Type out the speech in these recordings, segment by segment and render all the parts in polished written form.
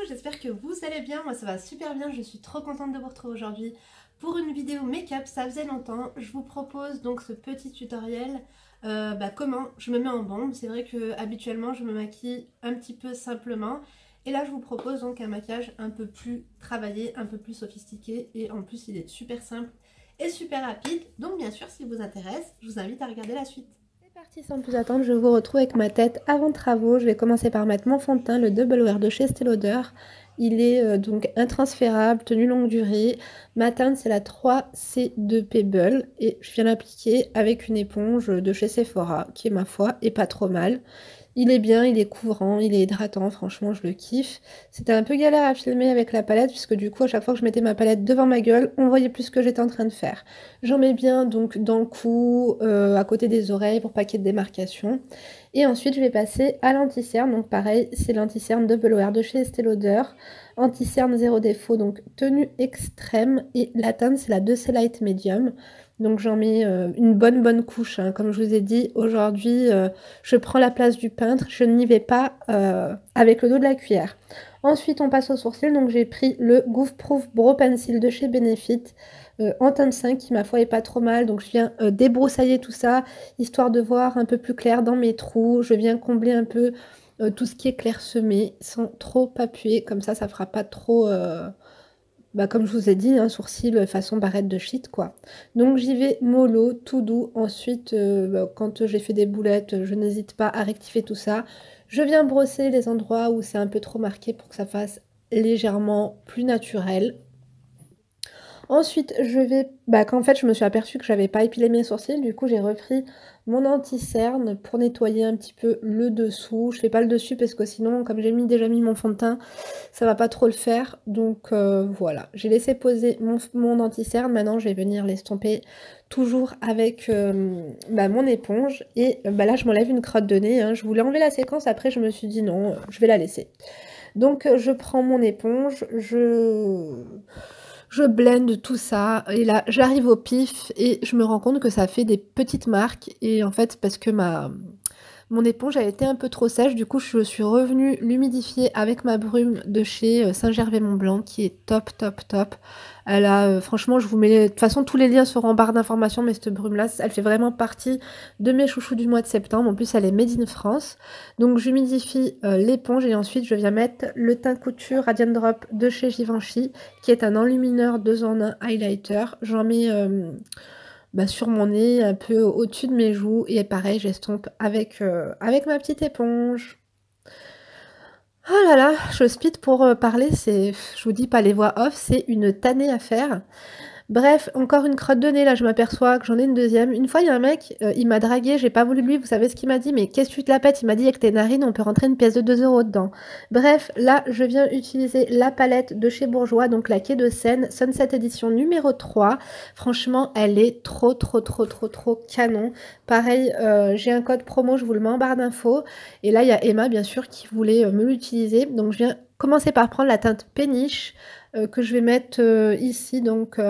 j'espère que vous allez bien, moi ça va super bien, je suis trop contente de vous retrouver aujourd'hui pour une vidéo make-up, ça faisait longtemps. Je vous propose donc ce petit tutoriel, comment je me mets en bombe. C'est vrai que habituellement je me maquille un petit peu simplement et là je vous propose donc un maquillage un peu plus travaillé, un peu plus sophistiqué et en plus il est super simple et super rapide. Donc bien sûr si vous intéresse, je vous invite à regarder la suite. C'est parti sans plus attendre, je vous retrouve avec ma tête avant travaux. Je vais commencer par mettre mon fond de teint, le Double Wear de chez Estée Lauder. Il est donc intransférable, tenue longue durée. Ma teinte c'est la 3C de Pebble et je viens l'appliquer avec une éponge de chez Sephora qui, ma foi, est pas trop mal. Il est bien, il est couvrant, il est hydratant, franchement je le kiffe. C'était un peu galère à filmer avec la palette puisque du coup à chaque fois que je mettais ma palette devant ma gueule, on voyait plus ce que j'étais en train de faire. J'en mets bien donc dans le cou, à côté des oreilles pour pas qu'il y ait de démarcation. Et ensuite je vais passer à l'anti-cerne, donc pareil c'est l'anti-cerne Double Wear de chez Estée Lauder. Anti-cerne zéro défaut, donc tenue extrême et la teinte c'est la 2C Light Medium. Donc j'en mets une bonne couche, hein. Comme je vous ai dit, aujourd'hui je prends la place du peintre, je n'y vais pas avec le dos de la cuillère. Ensuite on passe aux sourcils, donc j'ai pris le Goof Proof Brow Pencil de chez Benefit en teinte 5 qui ma foi est pas trop mal. Donc je viens débroussailler tout ça, histoire de voir un peu plus clair dans mes trous. Je viens combler un peu tout ce qui est clairsemé sans trop appuyer, comme ça fera pas trop... comme je vous ai dit, un sourcil façon barrette de shit, quoi. Donc j'y vais mollo, tout doux. Ensuite, quand j'ai fait des boulettes, je n'hésite pas à rectifier tout ça. Je viens brosser les endroits où c'est un peu trop marqué pour que ça fasse légèrement plus naturel. Ensuite, je vais... quand en fait, je me suis aperçue que j'avais pas épilé mes sourcils, du coup, j'ai repris mon anti-cerne pour nettoyer un petit peu le dessous. Je fais pas le dessus parce que sinon, comme j'ai déjà mis mon fond de teint, ça va pas trop le faire. Donc voilà, j'ai laissé poser mon anti-cerne. Maintenant, je vais venir l'estomper toujours avec mon éponge. Et là, je m'enlève une crotte de nez, hein. Je voulais enlever la séquence, après je me suis dit non, je vais la laisser. Donc je prends mon éponge, je blende tout ça et là j'arrive au pif et je me rends compte que ça fait des petites marques et en fait parce que mon éponge a été un peu trop sèche, du coup je suis revenue l'humidifier avec ma brume de chez Saint-Gervais-Mont-Blanc qui est top. Elle a, franchement je vous mets, de toute façon tous les liens seront en barre d'informations, mais cette brume là elle fait vraiment partie de mes chouchous du mois de septembre. En plus elle est made in France, donc j'humidifie l'éponge et ensuite je viens mettre le teint couture Radiant Drop de chez Givenchy qui est un enlumineur 2 en 1 highlighter. J'en mets sur mon nez, un peu au-dessus de mes joues et pareil j'estompe avec ma petite éponge. Oh là là, je speed pour parler, je vous dis pas les voix off, c'est une tannée à faire. Bref, encore une crotte de nez, là je m'aperçois que j'en ai une deuxième. Une fois il y a un mec, il m'a dragué, j'ai pas voulu de lui, vous savez ce qu'il m'a dit? Mais qu'est-ce que tu te la pètes? Il m'a dit avec tes narines on peut rentrer une pièce de 2 € dedans. Bref, là je viens utiliser la palette de chez Bourjois, donc la Quai de Seine, Sunset édition numéro 3. Franchement elle est trop canon. Pareil, j'ai un code promo, je vous le mets en barre d'infos. Et là il y a Emma bien sûr qui voulait me l'utiliser. Donc je viens commencer par prendre la teinte péniche que je vais mettre ici donc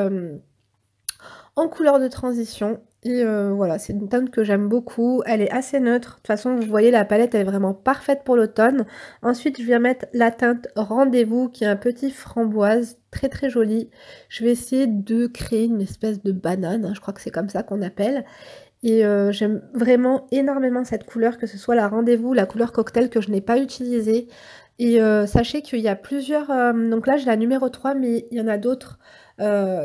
en couleur de transition et voilà, c'est une teinte que j'aime beaucoup, elle est assez neutre. De toute façon vous voyez la palette elle est vraiment parfaite pour l'automne. Ensuite je viens mettre la teinte Rendez-vous qui est un petit framboise très joli. Je vais essayer de créer une espèce de banane, hein, je crois que c'est comme ça qu'on appelle. Et j'aime vraiment énormément cette couleur, que ce soit la Rendez-vous, la couleur cocktail que je n'ai pas utilisée. Et sachez qu'il y a plusieurs... donc là j'ai la numéro 3 mais il y en a d'autres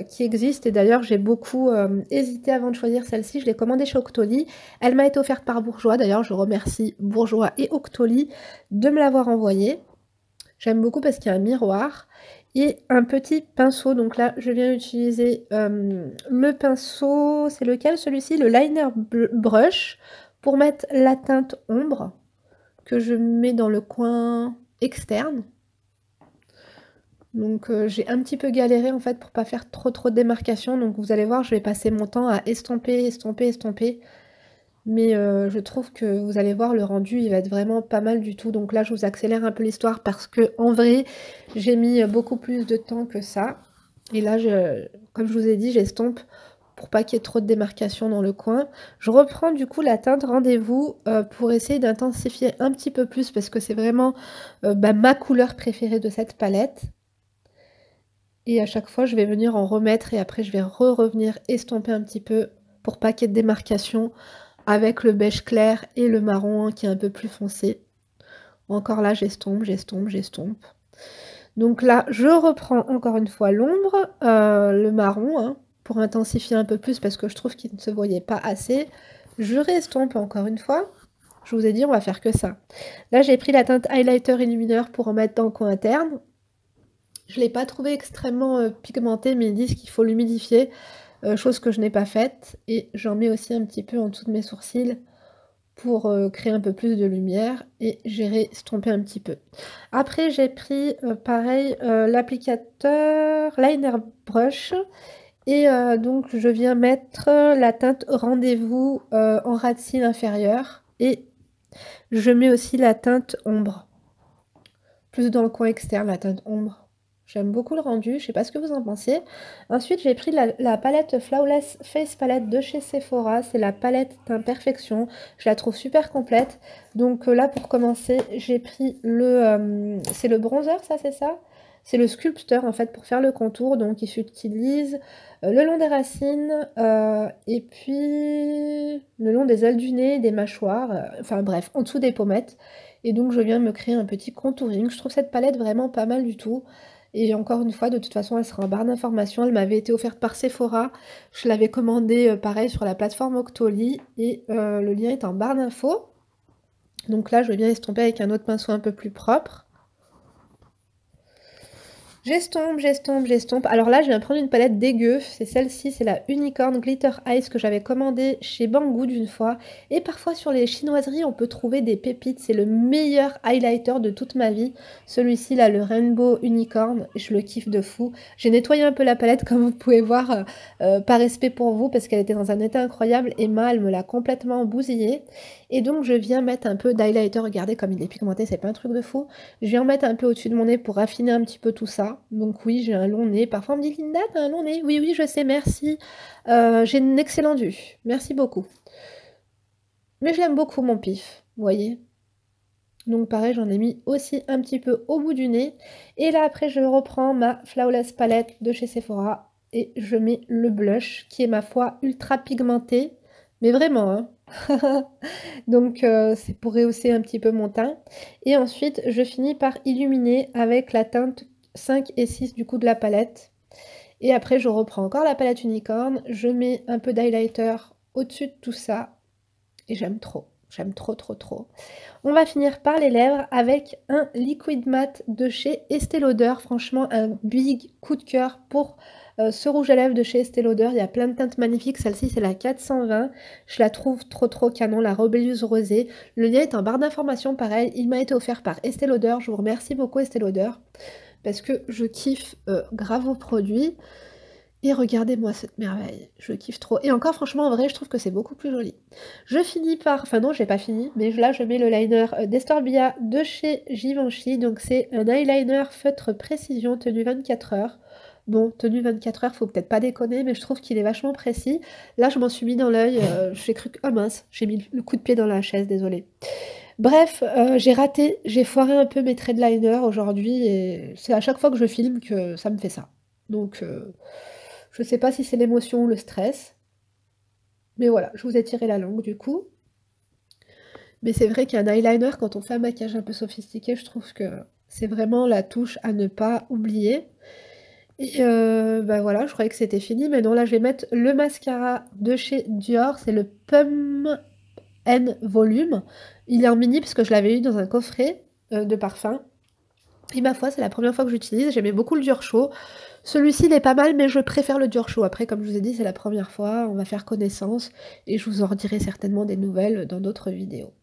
qui existent. Et d'ailleurs j'ai beaucoup hésité avant de choisir celle-ci. Je l'ai commandée chez Octoly. Elle m'a été offerte par Bourjois. D'ailleurs je remercie Bourjois et Octoly de me l'avoir envoyée. J'aime beaucoup parce qu'il y a un miroir et un petit pinceau. Donc là, je viens utiliser le pinceau, c'est lequel celui-ci? Le liner brush pour mettre la teinte ombre que je mets dans le coin externe. Donc j'ai un petit peu galéré en fait pour pas faire trop de démarcation. Donc vous allez voir, je vais passer mon temps à estomper. Mais je trouve que vous allez voir le rendu il va être vraiment pas mal du tout. Donc là je vous accélère un peu l'histoire parce que en vrai j'ai mis beaucoup plus de temps que ça. Et là comme je vous ai dit j'estompe pour pas qu'il y ait trop de démarcation dans le coin. Je reprends du coup la teinte Rendez-vous pour essayer d'intensifier un petit peu plus parce que c'est vraiment ma couleur préférée de cette palette. Et à chaque fois, je vais venir en remettre et après je vais revenir estomper un petit peu pour pas qu'il y ait de démarcation avec le beige clair et le marron qui est un peu plus foncé. Encore là, j'estompe, j'estompe, j'estompe. Donc là, je reprends encore une fois l'ombre, le marron, hein, pour intensifier un peu plus parce que je trouve qu'il ne se voyait pas assez. Je restompe encore une fois. Je vous ai dit, on va faire que ça. Là, j'ai pris la teinte highlighter illumineur pour en mettre dans le coin interne. Je ne l'ai pas trouvé extrêmement pigmenté, mais ils disent qu'il faut l'humidifier, chose que je n'ai pas faite. Et j'en mets aussi un petit peu en dessous de mes sourcils pour créer un peu plus de lumière et j'ai estompé un petit peu. Après, j'ai pris pareil l'applicateur liner brush et donc je viens mettre la teinte Rendez-vous en ras de cils inférieur et je mets aussi la teinte ombre, plus dans le coin externe, la teinte ombre. J'aime beaucoup le rendu, je sais pas ce que vous en pensez. Ensuite, j'ai pris la palette Flawless Face Palette de chez Sephora. C'est la palette d'imperfection. Je la trouve super complète. Donc là, pour commencer, j'ai pris le... c'est le bronzer, ça, c'est ça? C'est le sculpteur, en fait, pour faire le contour. Donc, il s'utilise le long des racines et puis le long des ailes du nez, des mâchoires. Enfin, bref, en dessous des pommettes. Et donc, je viens me créer un petit contouring. Je trouve cette palette vraiment pas mal du tout. Et encore une fois, de toute façon, elle sera en barre d'informations. Elle m'avait été offerte par Sephora. Je l'avais commandée pareil sur la plateforme Octoly. Et le lien est en barre d'infos. Donc là, je vais bien estomper avec un autre pinceau un peu plus propre. J'estompe, j'estompe, j'estompe. Alors là, je viens prendre une palette dégueu. C'est celle-ci, c'est la Unicorn Glitter Eyes que j'avais commandée chez Banggood d'une fois. Et parfois, sur les chinoiseries, on peut trouver des pépites. C'est le meilleur highlighter de toute ma vie. Celui-ci, là, le Rainbow Unicorn, je le kiffe de fou. J'ai nettoyé un peu la palette, comme vous pouvez voir, par respect pour vous, parce qu'elle était dans un état incroyable. Emma, elle me l'a complètement bousillée. Et donc, je viens mettre un peu d'highlighter. Regardez comme il est pigmenté, c'est pas un truc de fou. Je viens en mettre un peu au-dessus de mon nez pour raffiner un petit peu tout ça. Donc oui, j'ai un long nez. Parfois on me dit Linda, t'as un long nez. Oui, oui, je sais, merci. J'ai une excellente vue. Merci beaucoup. Mais je l'aime beaucoup mon pif, vous voyez. Donc pareil, j'en ai mis aussi un petit peu au bout du nez. Et là après, je reprends ma Flawless palette de chez Sephora. Et je mets le blush qui est ma foi ultra pigmenté. Mais vraiment, hein. Donc c'est pour rehausser un petit peu mon teint. Et ensuite, je finis par illuminer avec la teinte 5 et 6 du coup de la palette. Et après, je reprends encore la palette Unicorn. Je mets un peu d'highlighter au-dessus de tout ça. Et j'aime trop. J'aime trop, trop, trop. On va finir par les lèvres avec un liquid matte de chez Estée Lauder. Franchement, un big coup de cœur pour ce rouge à lèvres de chez Estée Lauder. Il y a plein de teintes magnifiques. Celle-ci, c'est la 420. Je la trouve trop, trop canon, la Rebellious Rosée. Le lien est en barre d'informations, pareil. Il m'a été offert par Estée Lauder. Je vous remercie beaucoup, Estée Lauder, parce que je kiffe grave vos produits. Et regardez-moi cette merveille, je kiffe trop. Et encore, franchement, en vrai, je trouve que c'est beaucoup plus joli. Je finis par... Enfin non, j'ai pas fini, mais là, je mets le liner d'Estorbia de chez Givenchy. Donc c'est un eyeliner feutre précision, tenue 24 heures. Bon, tenue 24 heures, faut peut-être pas déconner, mais je trouve qu'il est vachement précis. Là, je m'en suis mis dans l'œil, j'ai cru que... Oh mince, j'ai mis le coup de pied dans la chaise, désolée. Bref, j'ai raté, j'ai foiré un peu mes traits de liner aujourd'hui, et c'est à chaque fois que je filme que ça me fait ça. Donc... je sais pas si c'est l'émotion ou le stress. Mais voilà, je vous ai tiré la langue du coup. Mais c'est vrai qu'un eyeliner, quand on fait un maquillage un peu sophistiqué, je trouve que c'est vraiment la touche à ne pas oublier. Et bah voilà, je croyais que c'était fini. Mais non, là je vais mettre le mascara de chez Dior. C'est le Pum N Volume. Il est en mini parce que je l'avais eu dans un coffret de parfum. Et ma foi, c'est la première fois que j'utilise. J'aimais beaucoup le dur chaud. Celui-ci, il est pas mal, mais je préfère le dur chaud. Après, comme je vous ai dit, c'est la première fois. On va faire connaissance. Et je vous en redirai certainement des nouvelles dans d'autres vidéos.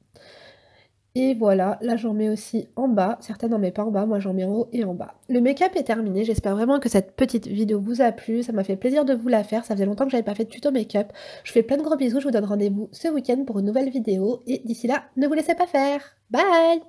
Et voilà, là j'en mets aussi en bas. Certaines n'en mettent pas en bas, moi j'en mets en haut et en bas. Le make-up est terminé. J'espère vraiment que cette petite vidéo vous a plu. Ça m'a fait plaisir de vous la faire. Ça faisait longtemps que j'avais pas fait de tuto make-up. Je fais plein de gros bisous. Je vous donne rendez-vous ce week-end pour une nouvelle vidéo. Et d'ici là, ne vous laissez pas faire. Bye!